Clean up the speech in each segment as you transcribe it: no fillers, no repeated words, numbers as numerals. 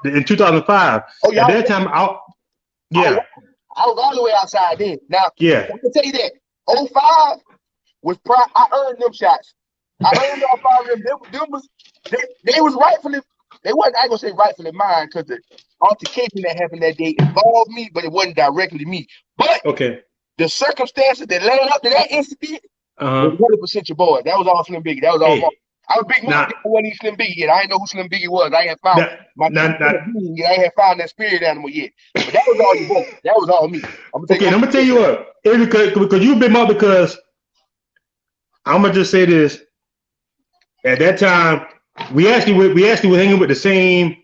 in 2005. Oh, yeah. At that time, yeah. I was all the way outside then. Now, Yeah. I can tell you that 05 was I earned them shots. I earned all 5 of them. They was rightfully, they wasn't, I ain't gonna say rightfully mine, because the altercation that happened that day involved me, but it wasn't directly me. But the circumstances that led up to that incident was 100% your boy. That was all Slim Biggie. That was all Mark. I was Big Mark. I wasn't even Slim Biggie yet. I didn't know who Slim Biggie was. I ain't found I ain't found that spirit animal yet. But that was all you both. That was all me. I'm gonna tell you what. Because you've been Mark, because I'm gonna just say this. At that time, we actually were hanging with the same.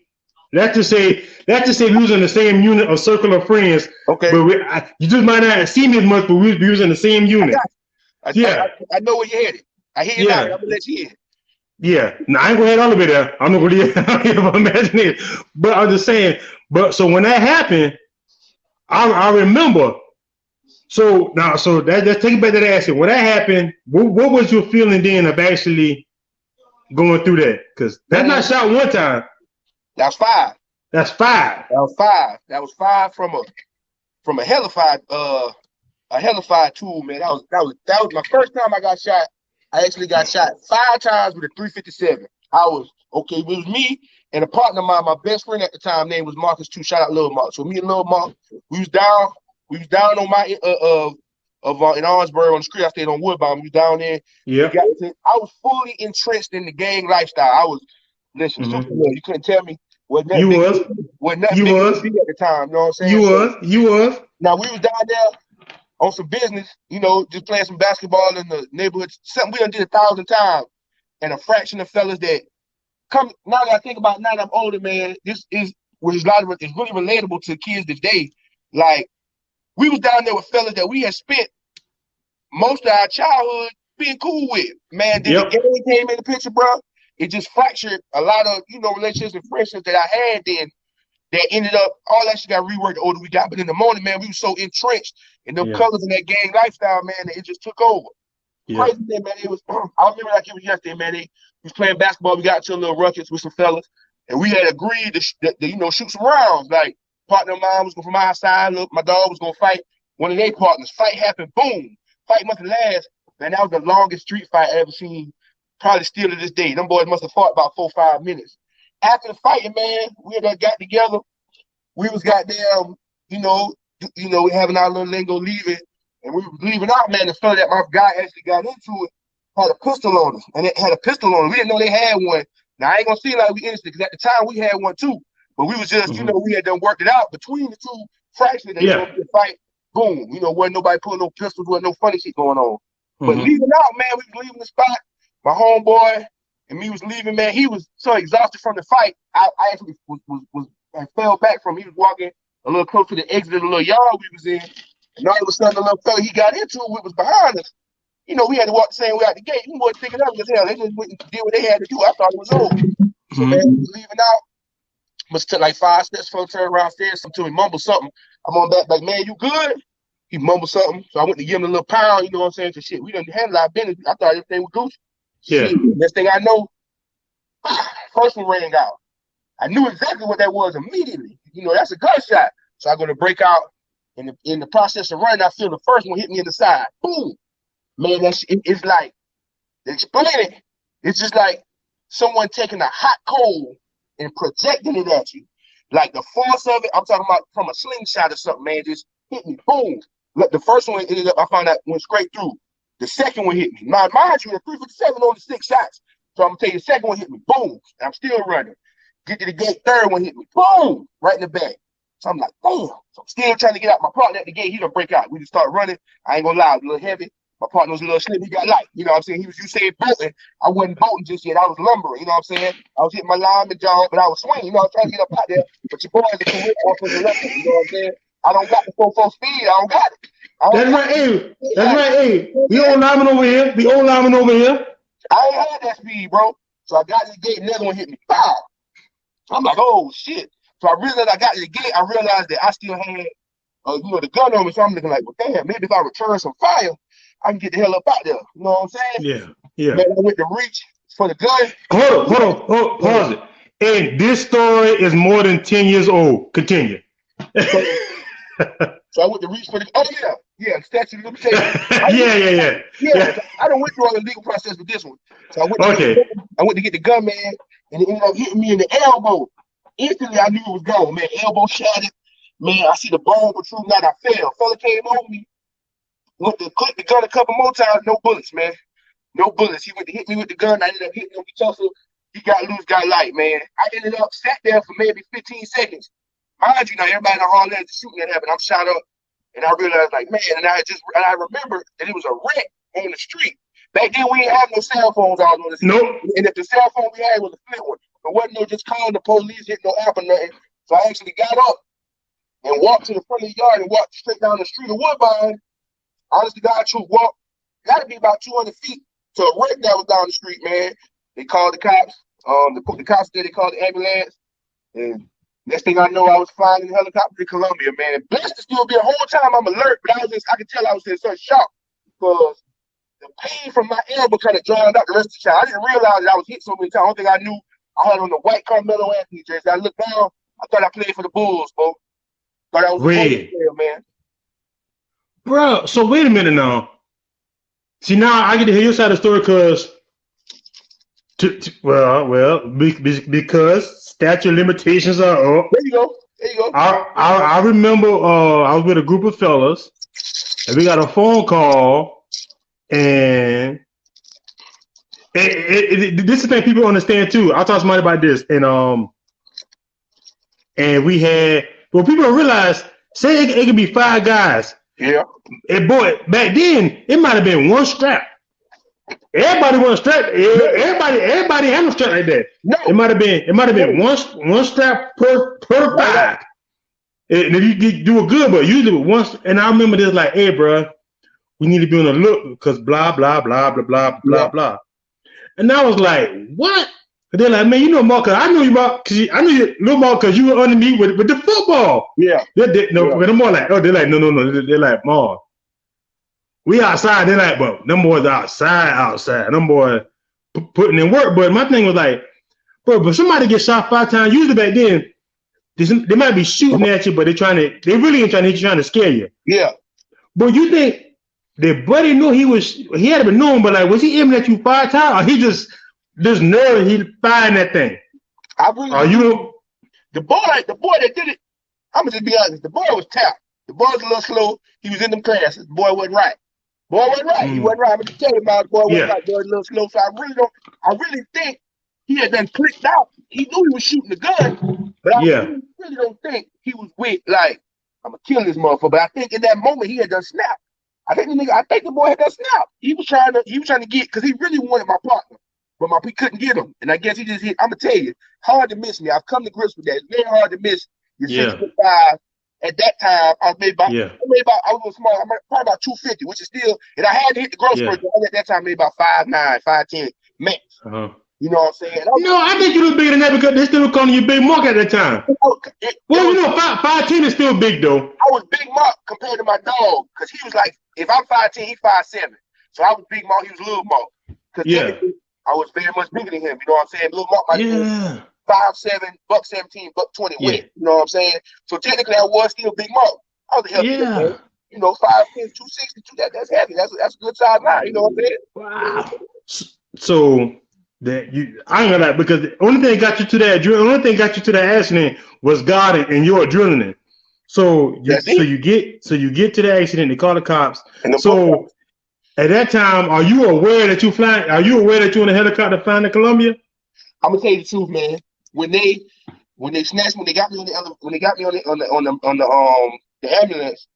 Let's just say we was in the same unit or circle of friends. Okay. But you just might not have seen me as much, but we was in the same unit. I know where you're headed. I hear you now. I'm gonna let you in. Yeah. Now I ain't gonna head all the way there. I'm not gonna imagine it. But I'm just saying. But so when that happened, I remember. So let's take it back to the accident. When that happened, what was your feeling then of actually going through that? Because that's not shot one time. That's 5. That's 5. That was 5. That was 5 from a hellified tool, man. That was my first time I got shot. I actually got shot 5 times with a 357. I was okay. It was me and a partner of mine, my best friend at the time, name was Marcus too. Shout out Lil Mark. So me and Lil Mark, we was down on my in Orangeburg on the street. I stayed on Woodbine. We was down there. Yeah. I was fully entrenched in the gang lifestyle. I was you couldn't tell me what nothing big at the time. You know what I'm saying? You was. Now we was down there on some business, just playing some basketball in the neighborhood. Something we done did 1,000 times. And a fraction of fellas that come, now that I think about it, now that I'm older, man, this is really relatable to kids today. Like, we was down there with fellas that we had spent most of our childhood being cool with. Man, then the game came in the picture, bro. It just fractured a lot of, relationships and friendships that I had then that ended up, all that shit got reworked the older we got. But in the morning, man, we were so entrenched in them colors and that gang lifestyle, man, that it just took over. Yeah. Crazy thing, man. It was. I remember like it was yesterday, man. We was playing basketball. We got into a little ruckus with some fellas, and we had agreed to shoot some rounds. Like, partner of mine was going from my side. Look, my dog was gonna fight one of their partners. Fight happened. Boom. Fight must have lasted. Man, that was the longest street fight I ever seen. Probably still to this day. Them boys must have fought about 4-5 minutes. After the fighting, man, we had got together. We was goddamn, we having our little lingo leaving. And we were leaving out, man. The fella that my guy actually got into it had a pistol on us. And it had a pistol on us. We didn't know they had one. Now, I ain't going to see like we innocent, because at the time we had one too. But we was just, we had done worked it out between the two fractions. They going to fight. Boom. Wasn't nobody pulling no pistols. Wasn't no funny shit going on. But leaving out, man, we was leaving the spot. My homeboy and me was leaving, man. He was so exhausted from the fight. I actually I fell back from him. He was walking a little close to the exit of the little yard we was in. And all of a sudden, the little fella he got into it was behind us. We had to walk the same way out the gate. We wasn't thinking of it as hell. They just went and did what they had to do. I thought it was over. So, man, we was leaving out. Must took like 5 steps for him to turn around, said something to me, mumble something. I'm on back, like, man, you good? He mumbled something. So I went to give him a little pound, you know what I'm saying? So shit, we done handled our business. I thought everything was Gucci. Yeah. Shit, next thing I know, first one rang out. I knew exactly what that was immediately. That's a gunshot. So I go to break out. In the process of running, I feel the first one hit me in the side. Boom. Man, it's like, explain it. It's just like someone taking a hot coal and projecting it at you. Like the force of it, I'm talking about from a slingshot or something, man, just hit me. Boom. Look, the first one ended up, I found out went straight through. The second one hit me. Now, mind you, the 357 only 6 shots. So I'm going to tell you, the second one hit me. Boom. And I'm still running. Get to the gate, third one hit me. Boom. Right in the back. So I'm like, damn. So I'm still trying to get out. My partner at the gate, he done break out. We just start running. I ain't gonna lie, it was a little heavy. My partner was a little slim. He got light. You know what I'm saying? You said bolting. I wasn't bolting just yet. I was lumbering. You know what I'm saying? I was hitting my lineman jaw, but I was swinging. I was trying to get up out there. But your boy is a career offensive left. You know what I'm saying? I don't got the 4-4 speed. I don't got it. That's right, hey. That's right, hey. We old lineman over here. I ain't had that speed, bro. So I got to the gate, another one hit me. Pow! I'm like, oh, shit. So I realized I got to the gate. I realized that I still had, the gun on me. So I'm looking like, well, damn, maybe if I return some fire, I can get the hell up out there. You know what I'm saying? Yeah. Man, I went to reach for the gun. Hold on. Pause it. And this story is more than 10 years old. Continue. So I went to reach for the. Oh yeah, statute of limitations. Yeah. I don't went through all the legal process with this one. So I went. I went to get the gun, man, and it ended up hitting me in the elbow. Instantly, I knew it was gone, man. Elbow shattered. Man, I see the bone protruding out. I fell. Fella came over me. Went to click the gun a couple more times. No bullets, man. No bullets. He went to hit me with the gun. I ended up hitting him. He tussled. He got loose, got light, man. I ended up sat there for maybe 15 seconds. Mind you, now everybody in the hall there, the shooting that happened. I'm shot up, and I realized, like, man, and I remember that it was a wreck on the street. Back then, we didn't have no cell phones all on the street. Nope. And if the cell phone we had was a flip one, there wasn't no just calling the police, hitting no app or nothing. So I actually got up and walked to the front of the yard and walked straight down the street of Woodbine. Honest to God, truth, got to be about 200 feet to a wreck that was down the street, man. They called the cops. The cops there, they called the ambulance. And next thing I know, I was flying in the helicopter to Columbia, man. Blessed to still be a whole time I'm alert, but I could tell I was in such shock because the pain from my elbow kind of drowned out the rest of the time. I didn't realize that I was hit so many times. One thing I knew, I had on the white Carmelo Anthony jersey. I looked down, I thought I played for the Bulls, bro. Thought I was a player, man. Bro, so wait a minute now. See, now I get to hear your side of the story because, because statute of limitations are up. There you go. I remember I was with a group of fellas, and we got a phone call, and this is the thing people understand too. I'll talk to somebody about this, and we had, well, people don't realize, say it could be 5 guys. Yeah. And boy, back then it might have been one strap. Everybody was strapped. Everybody had a strap like that. No. It might have been one strap per 5. And if you do it good, but usually once. And I remember this like, hey, bro, we need to be on the look because blah blah blah blah blah blah blah. And I was like, what? And they're like, man, you know, Mark, I know you, Mark, because I knew you, little Mark, because you were underneath with the football. Yeah. They're more like, they're like, no. They're like, Mark, we outside. They're like, but them boys outside. Them boys putting in work. But my thing was like, bro, but somebody gets shot 5 times, usually back then, they might be shooting at you, but they really ain't trying to hit you, trying to scare you. Yeah. But you think that buddy knew he had to be known, but like, was he aiming at you 5 times, or he just nerve he firing that thing? The boy that did it, I'm gonna just be honest, the boy was tapped. The boy was a little slow. He was in them classes. The boy wasn't right. He wasn't right. I'm gonna tell you about the boy wasn't right. The boy was a little slow. So I really think he had been clicked out. He knew he was shooting the gun, but I really don't think he was with, like, I'm gonna kill this motherfucker. But I think in that moment he had done snapped. I think the boy had done snapped. He was trying to get, because he really wanted my partner. But he couldn't get him. And I guess he just hit. I'm going to tell you, hard to miss me. I've come to grips with that. It's very hard to miss your 6'5". At that time, I was small. I'm probably about 250, which is still, and I had to hit the growth spurt. At that time, maybe about 5'9", 5'10", max. You know what I'm saying? I think you look bigger than that because they still calling you Big Mark at that time. 5'10" is still big, though. I was Big Mark compared to my dog, because he was like, if I'm 5'10", he's 5'7". So I was Big Mark, he was Little Mark. Because I was very much bigger than him. You know what I'm saying? Little Mark might be 5'7", $117, $120 weight. You know what I'm saying? So technically, I was still Big Mark. I was a healthy man. You know, 5'10", 260, that's heavy. That's a good size now. You know what I'm saying? Wow. So that I ain't gonna lie, because the only thing got you to that accident was God and your adrenaline. So you get to the accident. They call the cops. So at that time, are you aware that you're flying? Are you aware that you're in a helicopter flying to Columbia? I'm gonna tell you the truth, man. When they got me on the ambulance,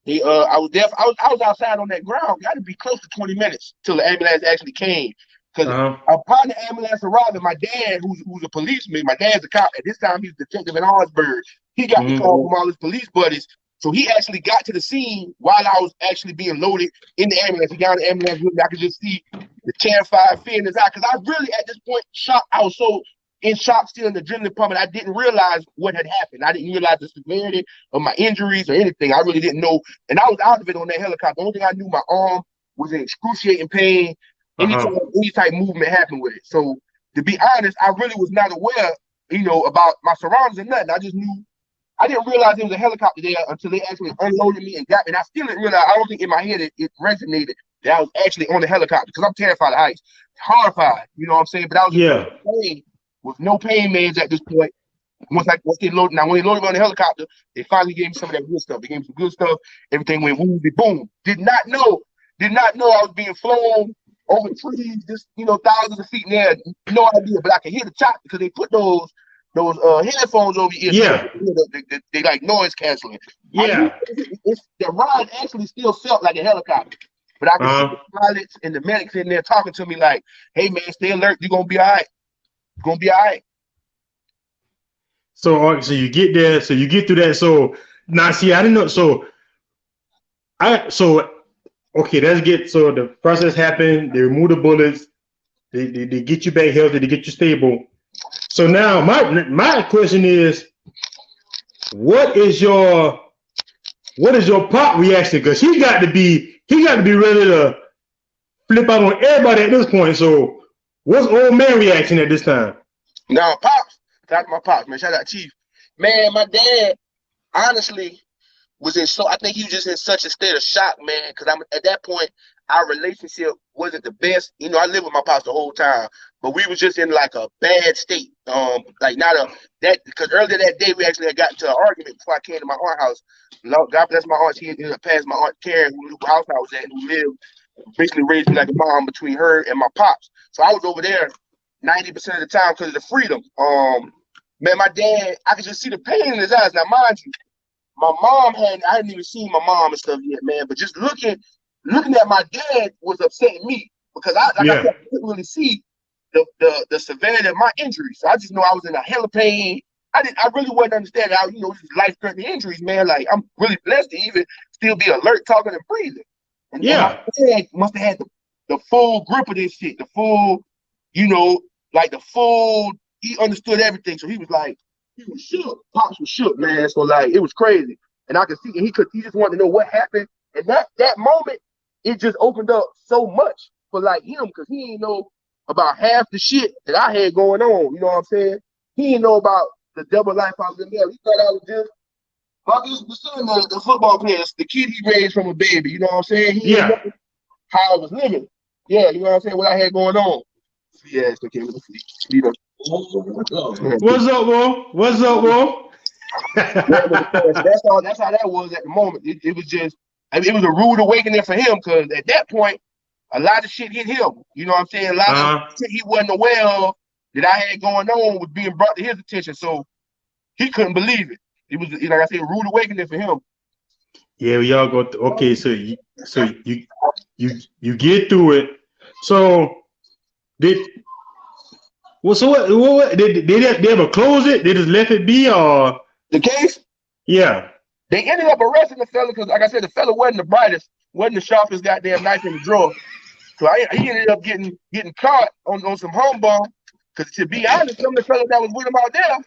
I was outside on that ground. Got to be close to 20 minutes till the ambulance actually came. Because upon the ambulance arriving, my dad, who's a policeman, my dad's a cop. At this time, he's a detective in Orangeburg. He got the call from all his police buddies. So he actually got to the scene while I was actually being loaded in the ambulance. He got in the ambulance with me. I could just see the terrified fear in his eye. Because I really, at this point, shocked. I was so in shock, still in the adrenaline pumping. I didn't realize what had happened. I didn't realize the severity of my injuries or anything. I really didn't know. And I was out of it on that helicopter. The only thing I knew, my arm was in excruciating pain. Any type of movement happened with it. So to be honest, I really was not aware about my surroundings and nothing. I just knew. I didn't realize there was a helicopter there until they actually unloaded me and got me. And I still didn't realize. I don't think in my head it resonated that I was actually on the helicopter because I'm terrified of heights, horrified. You know what I'm saying? But I was with no pain meds at this point. Once they loaded, when they loaded me on the helicopter, they finally gave me some of that good stuff. They gave me some good stuff. Everything went woozy, boom. Did not know I was being flown over trees, just thousands of feet in there. No idea, but I could hear the chop because they put those headphones over your ears. Yeah. They like noise canceling. Yeah. The ride actually still felt like a helicopter, but I could see the pilots and the medics in there talking to me like, "Hey man, stay alert. You're gonna be all right. You're gonna be all right." So you get there, so you get through that. So now, see, I didn't know. So okay, so the process happened. They remove the bullets. They get you back healthy. They get you stable. So now my question is, what is your pop reaction? Because he got to be ready to flip out on everybody at this point. So what's old man reaction at this time? Now, pops. Talk to my pops, man. Shout out Chief. Man, my dad, honestly, I think he was just in such a state of shock, man, because at that point, our relationship wasn't the best. I lived with my pops the whole time, but we was just in like a bad state. Because earlier that day, we actually had gotten into an argument before I came to my aunt's house. God bless my aunt. She ended up passing my aunt Karen, whose house I was at, who lived, basically raised me like a mom between her and my pops. So I was over there 90% of the time because of the freedom. Man, my dad, I could just see the pain in his eyes. Now, mind you, my mom I hadn't even seen my mom and stuff yet, man. But just looking at my dad was upsetting me because I couldn't really see the severity of my injuries. So I just know I was in a hell of pain. I really wasn't understanding how, these life-threatening injuries, man. Like, I'm really blessed to even still be alert, talking, and breathing. And my dad must have had the full grip of this shit, the full, the full. He understood everything, so he was shook. Pops was shook, man. So it was crazy, and I could see he just wanted to know what happened, and that moment it just opened up so much for him because he didn't know about half the shit that I had going on. You know what I'm saying? He didn't know about the double life I was in there. He thought I was just the son of the football players, the kid he raised from a baby. You know what I'm saying? He didn't know how I was living. Yeah, you know what I'm saying? What I had going on. Yeah, it's okay. What's up, bro? What's up, bro? That's how that was at the moment. It was just, it was a rude awakening for him because at that point, a lot of shit hit him. You know what I'm saying? A lot of shit he wasn't aware of that I had going on was being brought to his attention. So he couldn't believe it. It was, like I said, a rude awakening for him. Yeah, we all go through. Okay, so you get through it. So what did they ever close it? They just left it be, or the case? Yeah. They ended up arresting the fella because, like I said, the fella wasn't the brightest, wasn't the sharpest goddamn knife in the drawer. So he ended up getting caught on some humbug. Because to be honest, some of the fellas that was with him out there,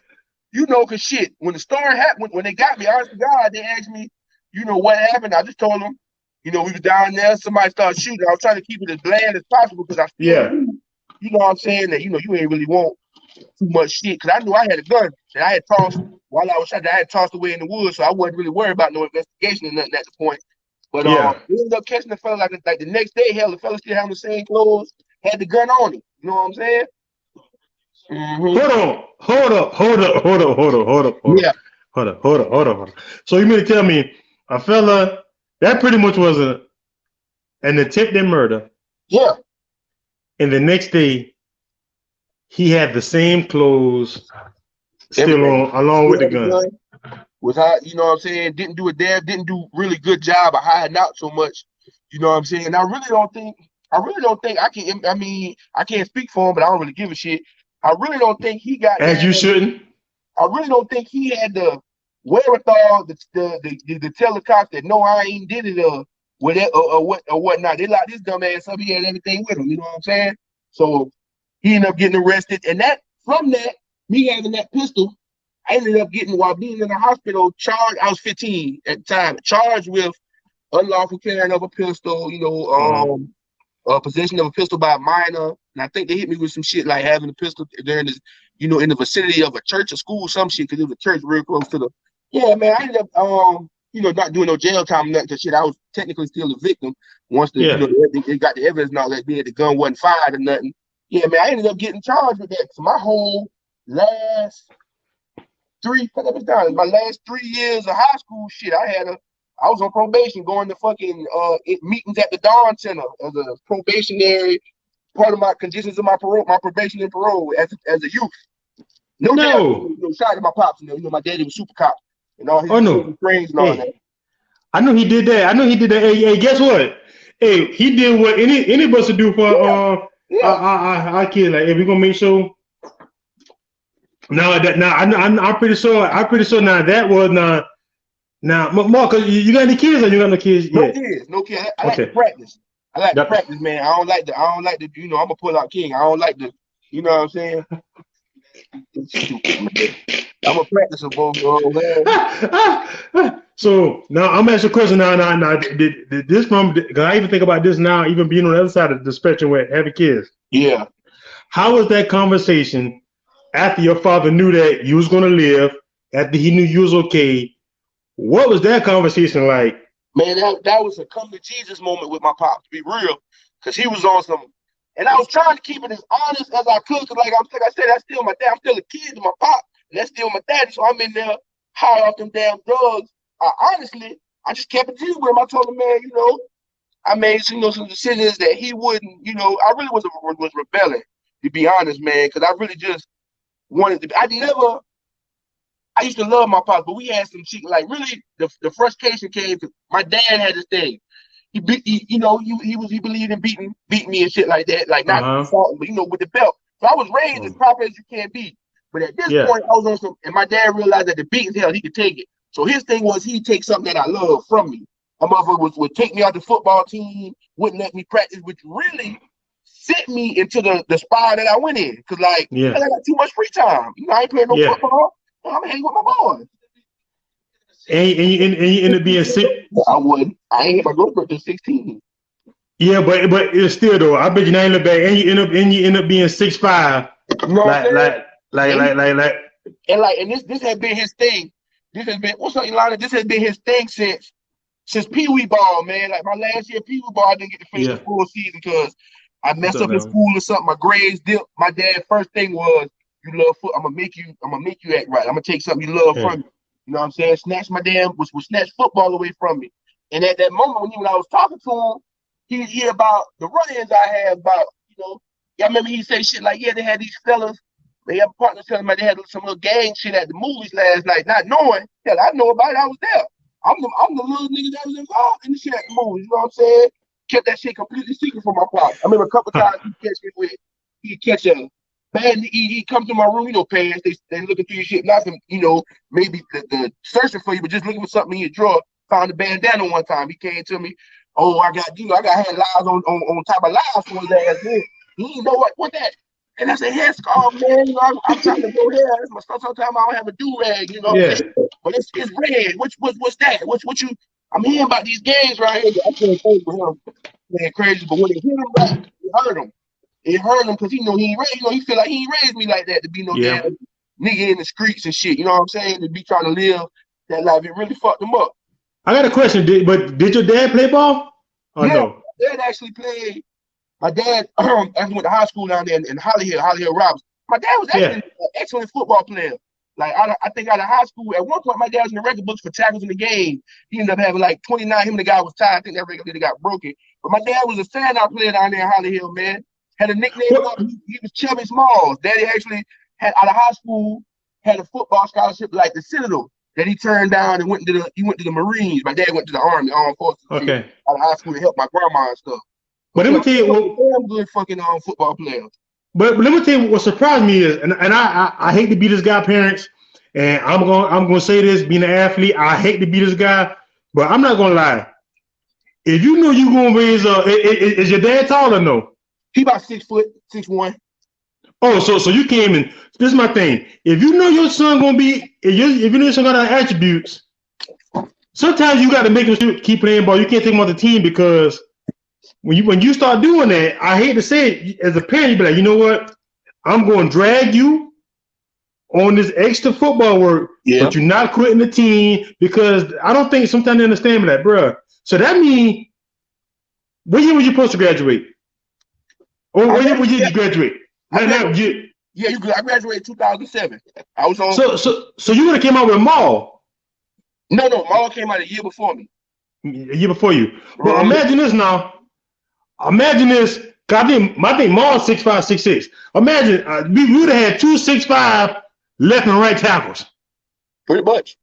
because shit, when the story happened, when they got me, honest to God, they asked me, what happened. I just told them, we was down there, somebody started shooting. I was trying to keep it as bland as possible because I still knew, you know what I'm saying, that, you ain't really want too much shit. Because I knew I had a gun that I had tossed while I was shot, that I had tossed away in the woods, so I wasn't really worried about no investigation or nothing at the point. But we ended up catching the fella like the next day. Hell, the fella still having the same clothes, had the gun on him. You know what I'm saying? Mm-hmm. Hold up. So you mean to tell me a fella that pretty much was an attempted murder? Yeah. And the next day, he had the same clothes still on, along with the gun. You know what I'm saying? Didn't do really good job of hiding out so much. You know what I'm saying? I really don't think I can't speak for him, but I don't really give a shit. I really don't think he got as you shouldn't. I really don't think he had the wherewithal to tell the cops that no, I ain't did it or whatnot. They locked this dumb ass up. He had everything with him. You know what I'm saying? So he ended up getting arrested, and from that, me having that pistol, I ended up getting, while being in the hospital, charged. I was 15 at the time, charged with unlawful carrying of a pistol. Possession of a pistol by a minor. And I think they hit me with some shit like having a pistol during this, in the vicinity of a church or school, some shit, because it was a church real close to the. Yeah, man, I ended up, not doing no jail time and nothing, shit. I was technically still a victim once they got the evidence and all that, being the gun wasn't fired or nothing. Yeah, man, I ended up getting charged with that. So my whole last my last 3 years of high school shit, I was on probation, going to fucking meetings at the Dawn Center as a probationary, part of my conditions of my probation and parole as a youth. No. Shout out to my pops, my daddy was super cop and all his friends and all that. I know he did that. Hey, guess what? Hey, he did what any of us would do for our kids. Like, hey, we're gonna make sure. I'm pretty sure now that was not. Now, Mark, you got any kids or you got no kids yet? No kids. I like to practice. I like to practice, man. I don't like the, I'm a pull-out king. I don't like the, you know what I'm saying? I'm a practicer, bro. So, now I'm asking a question now. Did this from, because I even think about this now, even being on the other side of the spectrum with having kids. Yeah. How was that conversation after your father knew that you was going to live, after he knew you was okay? What was that conversation like? Man, that was a come to Jesus moment with my pop, to be real, because he was on some, and I was trying to keep it as honest as I could, because like I said, that's still my dad. I'm still a kid to my pop, and that's still my daddy, so I'm in there high off them damn drugs. Honestly, I just kept it Jesus with him. I told him, man, I made some decisions that he wouldn't, I really was rebelling, to be honest, man, because I really just wanted to. I used to love my pops, but we had some shit. Like, really, the frustration came because my dad had this thing. He believed in beating me and shit like that. Like, not assaulting, but with the belt. So I was raised as proper as you can be. But at this point, I was on some, and my dad realized that the beating's hell, he could take it. So his thing was he'd take something that I love from me. My motherfucker would take me out the football team, wouldn't let me practice, which really sent me into the spiral that I went in. Because, like, I got too much free time. I ain't playing no football. I'm hanging with my boys. And you end up being sick. I wouldn't. I ain't hit my girlfriend till 16. Yeah, but it's still though. I bet you now look back, and you end up being 6'5". And this has been his thing. This has been This has been his thing since Pee Wee ball, man. Like my last year Pee Wee ball, I didn't get to finish the full season because I messed up in school or something. My grades dipped. My dad's first thing was, you love foot. I'm gonna make you act right. I'm gonna take something you love from you. You know what I'm saying? Snatch football away from me. And at that moment when I was talking to him, he hear about the run-ins I had about, I remember he say shit like, they had these fellas, they have partners telling me they had some little gang shit at the movies last night, not knowing. Hell, I know about it, I was there. I'm the little nigga that was involved in the shit at the movies, you know what I'm saying? Kept that shit completely secret from my pops. I remember a couple times he'd catch a bad, he come to my room, parents, they looking through your shit, not from, maybe the searching for you, but just looking for something in your drawer. Found a bandana one time. He came to me, I got had lies on top of lies for his ass. Man. He didn't know what that. And I said, headscarf, man. I'm trying to go there. That's my stuff. Sometimes I don't have a do-rag, But it's red. What's that? What you? I'm hearing about these gangs right here. I can't say for him, man, crazy. But when it hit him back, it hurt him. It hurt him because he ain't raised. He feel like he ain't raised me like that to be no damn nigga in the streets and shit. You know what I'm saying? To be trying to live that life, it really fucked him up. I got a question. Did your dad play ball? Or no? My dad actually played. My dad actually went to high school down there in Holly Hill, Roberts. My dad was actually an excellent football player. Like I think out of high school, at one point my dad was in the record books for tackles in the game. He ended up having like 29. Him and the guy was tied. I think that record got broken. But my dad was a standout player down there in Holly Hill, man. Had a nickname. He was Chubby Smalls. Daddy actually had out of high school had a football scholarship like the Citadel that he turned down and went to the Marines. My dad went to the Army, Armed Forces. Okay. Out of high school to help my grandma and stuff. But let me tell you what good fucking football player. But let me tell you what surprised me is, and I hate to be this guy, parents, and I'm gonna say this, being an athlete, I hate to be this guy, but I'm not gonna lie. If you know you're gonna raise is your dad tall or no? He about 6 foot, 6'1". Oh, so you came in. This is my thing. If you know your son gonna be, if you know your son got attributes, sometimes you got to make him keep playing ball. You can't take him on the team because when you start doing that, I hate to say it, as a parent, you be like, you know what? I'm going to drag you on this extra football work, but you're not quitting the team, because I don't think sometimes they understand me that, bro. So that means, what year were you supposed to graduate? Or what year did you graduate? I graduated 2007. I was on. So you would have came out with Maul. No, Maul came out a year before me. A year before you. But imagine this now. Imagine this. I think Maul's 6'5", 6'6". Imagine we would have had 2 6'5" left and right tackles. Pretty much.